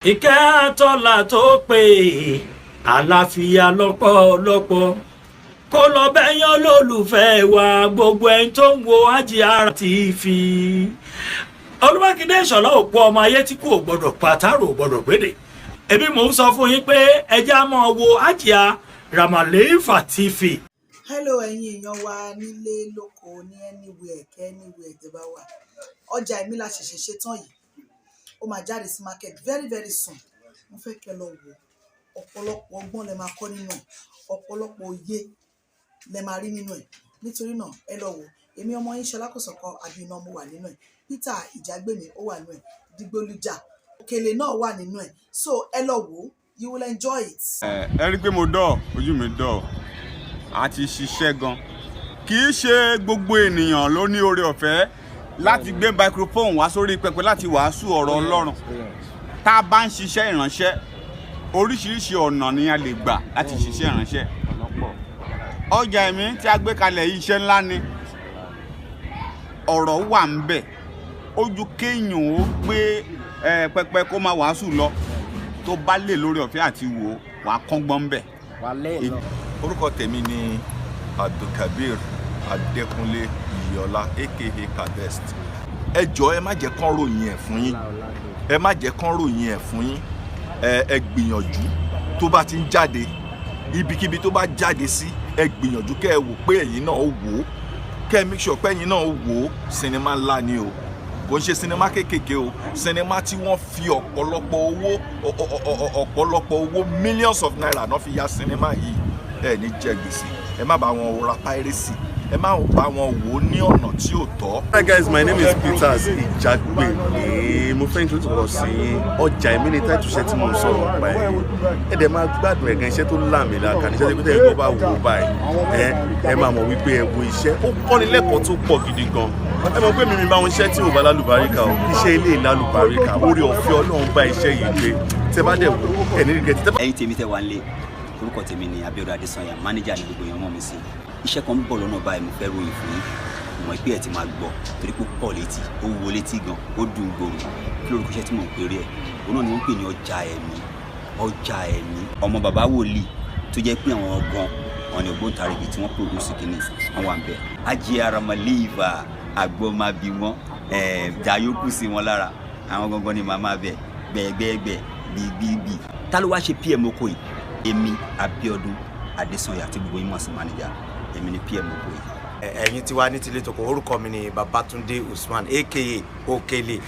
Ìkẹ́ tọ́lá tó pé àlàáfíà lọ́pọ̀lọpọ̀ kó lọ bẹ́yàn lólùfẹ́ wa gbogbo ẹni tó ń wo HADJIA TV. Olúmákindé Ìṣọ̀lá òpó ọmọ ayé tí kò gbọdọ̀ pàtàrò gbọdọ̀ gbédè. Èmi mò ń sọ fún yín pé ẹjẹ́ á máa wo HADJIA Ramaliifar TV. Hello ẹ̀yin èèyàn wa nílé lóko ní anywhere tẹ́ bá wà. Ọjà èmi la ṣẹ̀ṣẹ̀ ṣe tán yìí. Ó máa jáde sí market very soon. Mo fẹ́ kẹ́ lọ wò. Ọ̀pọ̀lọpọ̀ ọgbọ́n lẹ máa kọ́ nínú ẹ̀. Ọ̀pọ̀lọpọ̀ òye lẹ máa rí nínú ẹ̀. Nítorí náà ẹ lọ wò. Èmi ọmọ yín Sola Kosoko àbínà mo wà nínú ẹ̀. Peter Ijagbemi ó wà nínú ẹ̀. Digboluja Okole náà wà nínú ẹ̀. So ẹ lọ wò. You will enjoy it. Ẹ rí pé mo dọ̀ ojú mi dọ̀ a ti ṣiṣẹ́ gan. Kì í ṣe gbogbo ènìyàn ló ní oore ọ̀fẹ́ láti gbé microphone wá sórí pẹpẹ láti wàásù ọ̀rọ̀ Ọlọ́run. Tá a bá ń ṣiṣẹ́ ìránṣẹ́ oríṣiríṣi ọ̀nà ni a lè gbà láti ṣiṣẹ́ ìránṣẹ́. Ọjà ẹ̀mí tí a gbé kalẹ̀ yìí iṣẹ́ ńlá ni. Ọ̀rọ̀ wà ń bẹ̀. Ojú kéèyàn ó gbé pẹpẹ kó máa wàásù lọ tó bá lè lórí ọ̀fẹ́ àti wò wà kọ́ngbọ́n ń bẹ̀. Orúkọ tèmi ni Abdulkabir Adékúnlé Iyọlá aka Kabest. Ẹ jọ̀ọ́ ẹ má jẹ́ kán ròyìn ẹ̀ fún yín. Ẹ má jẹ́ kán ròyìn ẹ̀ fún yín. Ẹ gbìyànjú tó bá ti ń jáde ibikíbi tó bá jáde sí ẹ gbìyànjú kẹ́ ẹ wò pé ẹ̀yin náà wò ó. Kẹ́ ẹ make sure pé ẹ̀yin náà wò ó. Sinimá ńlá ni o. Kò ń ṣe sinimá kékèké o. Sinimá tí wọ́n fi ọ̀pọ̀lọpọ̀ owó millions of naira náà fi ya sinimá yìí. Ẹ ní jẹ gbèsè. Ẹ má bá wọn ra piracy. Ẹ má bá wọn wò ní ọ̀nà tí ò tọ́. Hi guys, my name is Peter Ijagbemi. Mo fẹ́ introduce sí ọjà èmi ní táìtù iṣẹ́ tí mo ń sọ̀rọ̀ nípa ẹ̀. Ẹ dẹ̀ máa gbádùn ẹ̀gán iṣẹ́ tó láàmì láàkà ní iṣẹ́ tí ẹ̀gbọ́n bá wò ó báyìí. Ẹ máa mọ̀ wípé ẹ wo iṣẹ́ ó kọ́ni lẹ́kọ̀ọ́ tó pọ̀ gidi gan. Ẹ mọ̀ pé mímí bá wọn iṣẹ́ tí ò bá lálùbáríkà o. Iṣẹ́ ilé ìlálùbáríkà orí ọ̀fẹ́ Ọlọ́run bá iṣẹ́ yìí gbé. Tẹ́ bá dẹ̀ wò ẹni rí gẹ̀ẹ́tì. Ẹ̀yin tèmi tẹ́ wà ń lé orúkọ tèmi ni Alebiosu manager ní gbogbo èèyàn mọ̀ mi sí. Iṣẹ́ kan ń bọ̀ lọ́nà báyìí mo fẹ́ ròyìn fún yín. Mo mọ̀ pé ẹ ti máa gbọ́ torí pé ó pọ̀ létí ó wúwo létí gan ó dùn gbòòrò kí lórúkọ iṣẹ́ tí mò ń pèrè ẹ̀ òun náà ni wọ́n ń pè ní ọjà ẹ̀mí ọmọ bàbá wòlíì tó jẹ́ pé àwọn ọgbọ́n wọn ni ògbóǹtarìgì tí wọ́n produce kìíní wọn wà ń bẹ̀. HADJIA Ramaliifar àgbọ̀ máa bí wọn jayókù sí wọn lára àwọn gangan ni màmá bẹ̀ gbẹ̀gbẹ̀gbẹ̀ gbìgbìgbì. Ta ló wá ṣe PM oko yìí? Èmi Abiodun Adesanya tí gbogbo yín mọ̀ sí manager èmi ni PM oko yìí. Ẹ̀yin tí wá ní tilé tó kọ orúkọ mi ni Babatunde Usman aka Okele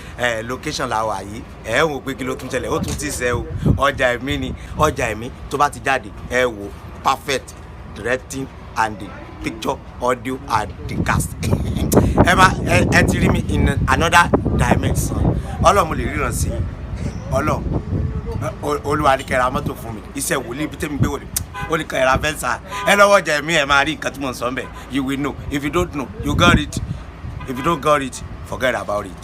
location la wà yìí ẹ wò pé kí ló tún ṣẹlẹ̀ ó tún ti ṣe o ọjà ẹ̀mí ni ọjà ẹ̀mí tó bá ti jáde ẹ wò perfect directing and the picture audio and the cast ẹ ti rí mi in another dimension Ọlọ́run mo lè ríran sí Ọlọ́run Olúwa ní kẹ́ra mọ́tò fún mi iṣẹ́ wòlíì bí tẹ́mi gbé wòlíì ó ní kẹ́ra fẹ́ǹsà ẹ lọ́wọ́ ọjà ẹ̀mí ẹ̀ máa rí nǹkan tí mò ń sọ mbẹ̀ you will know if you don't know you got it if you don't got it forget about it.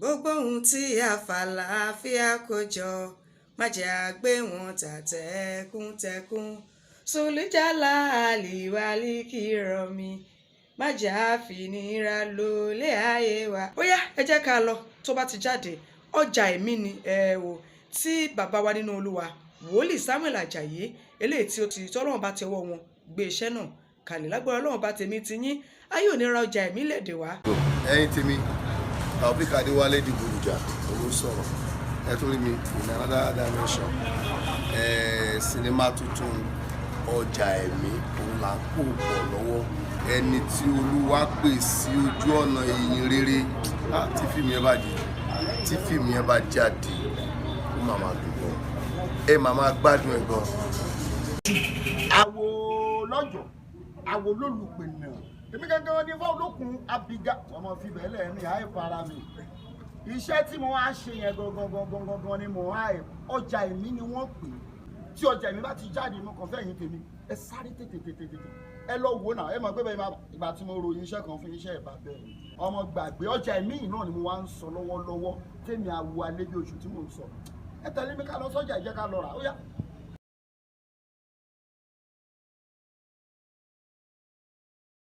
Gbogbo ohun tí a fà láàfíà kó jọ má jẹ́ àgbé wọn tàtẹ̀kùntẹ̀kùn sùlùjálà àlìwálì kì í rọ mi má jẹ́ àfinira lólè ayé wa. Ó yá ẹ jẹ́ ká lọ tó bá ti jáde ọjà ẹ̀mí ni ẹ wò tí bàbá wa nínú Olúwa wòlíì Samuel Ajayi eléyìí tí ó ti tọ́lọ́run bá tẹwọ́ wọn gbé iṣẹ́ náà kalẹ̀ lágbára Ọlọ́run bá tèmi ti yín ayé ò ní ra ọjà ẹ̀mí lẹ̀dẹ̀ wá. Ẹ̀yin tèmi Taofik Adéwálé Digboluja owó sọ̀rọ̀ ẹ tó rí mi in another dimension sinimá tuntun ọjà ẹ̀mí òun là ń kó pọ̀ lọ́wọ́ ẹni tí Olúwa pè sí ojú ọ̀nà ìyìn rere tí fíìmù yẹn bá jáde ó máa dùn gan ẹ máa gbádùn ẹ gan. Àwo lọ́jọ́ àwo lólùpẹ̀ náà èmi gangan ní fáwọn olókùn abiga ọmọ fìbẹ́ lẹ́ẹ̀ni àìfara mi iṣẹ́ tí mo wá ṣe yẹn gangan ni mo wá ọjà ẹ̀mí ni wọ́n pè tí ọjà ẹ̀mí bá ti jáde mo kàn fẹ́ yín tèmi ẹ sáré tètè ẹ lọ wò náà ẹ mọ̀ pé bẹ́ẹ̀ ìgbà tí mo ròyìn iṣẹ́ kan fún iṣẹ́ ìbá bẹ́ẹ̀ ọmọ gbàgbé ọjà ẹ̀mí yìí náà ni mo wá ń sọ lọ́wọ́lọ́wọ́ tèmi àwo Alebiosu tí mo ń sọ ẹ tẹ̀lé mi ká lọ sọ́jà ìjẹ́ ká lọ rà ó yá.